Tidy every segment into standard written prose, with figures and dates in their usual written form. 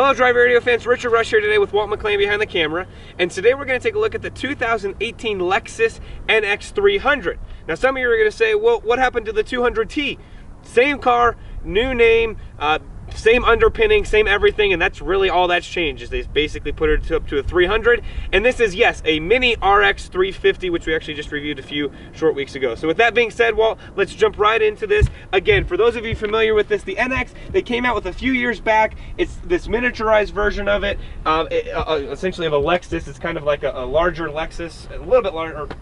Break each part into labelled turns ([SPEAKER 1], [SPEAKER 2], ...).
[SPEAKER 1] Hello Driver Radio fans, Richard Rush here today with Walt McLean behind the camera, and today we're going to take a look at the 2018 Lexus NX 300. Now some of you are going to say, well, what happened to the 200T? Same car, new name, same underpinning, same everything, and that's really all that's changed, is they basically put it up to a 300. And this is, yes, a mini RX 350, which we actually just reviewed a few short weeks ago. So with that being said, Walt, let's jump right into this. Again, for those of you familiar with this, the NX, they came out with a few years back. It's this miniaturized version of it, essentially of a Lexus. It's kind of like a larger Lexus, a little bit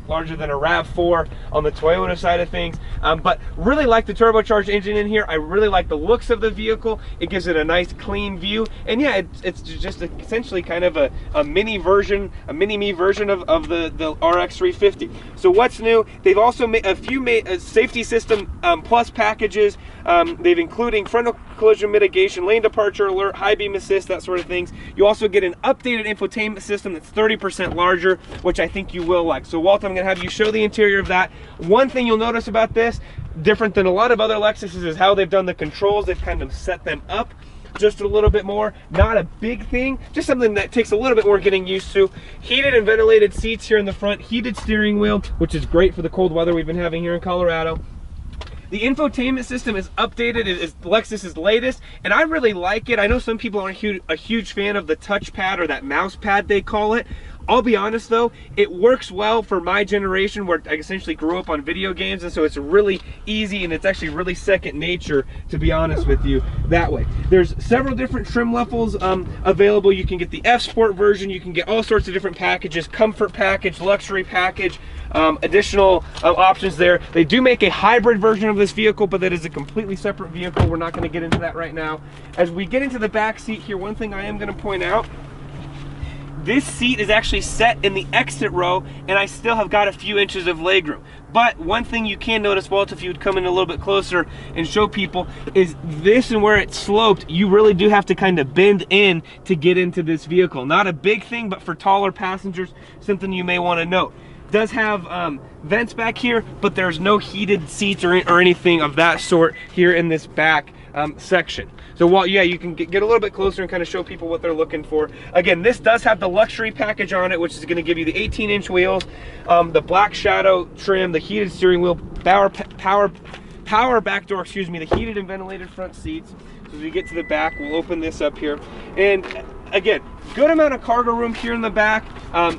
[SPEAKER 1] larger than a RAV4 on the Toyota side of things, but really like the turbocharged engine in here. I really like the looks of the vehicle. It gives it a nice clean view, and yeah, it's just essentially kind of a mini version, a mini-me version of the RX 350. So what's new? They've also made a few safety system plus packages. They've including frontal collision mitigation, lane departure alert, high beam assist, that sort of things. You also get an updated infotainment system that's 30% larger, which I think you will like. So Walt, I'm gonna have you show the interior of that. One thing you'll notice about this, different than a lot of other Lexuses, is how they've done the controls. They've kind of set them up just a little bit more. Not a big thing, just something that takes a little bit more getting used to. Heated and ventilated seats here in the front, heated steering wheel, which is great for the cold weather we've been having here in Colorado. The infotainment system is updated, it is Lexus's latest, and I really like it. I know some people aren't a huge fan of the touchpad, or that mouse pad they call it. I'll be honest though, it works well for my generation, where I essentially grew up on video games, and so it's really easy, and it's actually really second nature, to be honest with you, that way. There's several different trim levels available. You can get the F Sport version, you can get all sorts of different packages, comfort package, luxury package, additional options there. They do make a hybrid version of this vehicle, but that is a completely separate vehicle. We're not going to get into that right now. As we get into the back seat here, one thing I am going to point out, this seat is actually set in the exit row, and I still have got a few inches of legroom. But one thing you can notice, Walt, if you would come in a little bit closer and show people, is this and where it's sloped, you really do have to kind of bend in to get into this vehicle. Not a big thing, but for taller passengers, something you may want to note. Does have vents back here, but there's no heated seats or anything of that sort here in this back section. So Walt, yeah, you can get a little bit closer and kind of show people what they're looking for. Again, this does have the luxury package on it, which is going to give you the 18-inch wheels, the black shadow trim, the heated steering wheel, power back door, excuse me, the heated and ventilated front seats. So as we get to the back, we'll open this up here, and again, good amount of cargo room here in the back.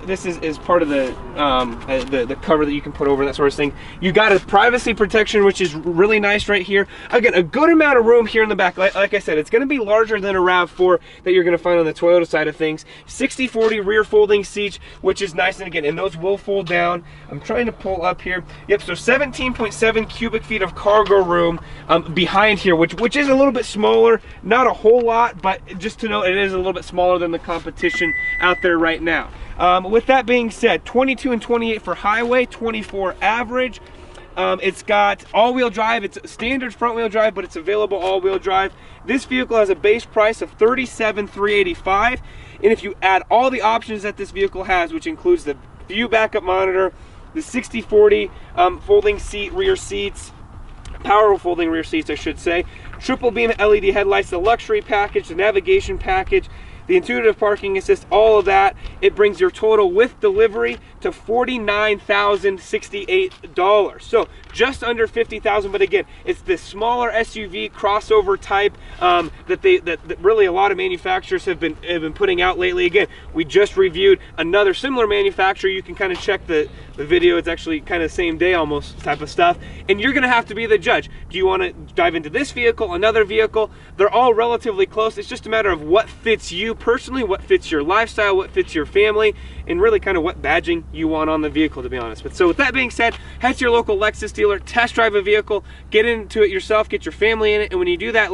[SPEAKER 1] This is part of the cover that you can put over, that sort of thing. You got a privacy protection, which is really nice right here. Again, a good amount of room here in the back. Like I said, it's going to be larger than a RAV4 that you're going to find on the Toyota side of things. 60/40 rear folding seats, which is nice, and again, and those will fold down. I'm trying to pull up here. Yep, so 17.7 cubic feet of cargo room behind here, which is a little bit smaller. Not a whole lot, but just to know, it is a little bit smaller than the competition out there right now. With that being said, 22 and 28 for highway, 24 average. It's got all-wheel drive. It's standard front-wheel drive, but it's available all-wheel drive. This vehicle has a base price of $37,385, and if you add all the options that this vehicle has, which includes the view backup monitor, the 60/40 folding seat rear seats, power folding rear seats, I should say, triple beam LED headlights, the luxury package, the navigation package, the intuitive parking assist, all of that, it brings your total with delivery to $49,068. So just under $50,000, but again, it's this smaller SUV crossover type that really a lot of manufacturers have been putting out lately. Again, we just reviewed another similar manufacturer. You can kind of check the video. It's actually kind of same day almost type of stuff, and you're gonna have to be the judge. Do you want to dive into this vehicle, another vehicle? They're all relatively close. It's just a matter of what fits you personally, what fits your lifestyle, what fits your family, and really kind of what badging you want on the vehicle, to be honest. But so with that being said, head to your local Lexus dealer, test drive a vehicle, get into it yourself, get your family in it, and when you do that,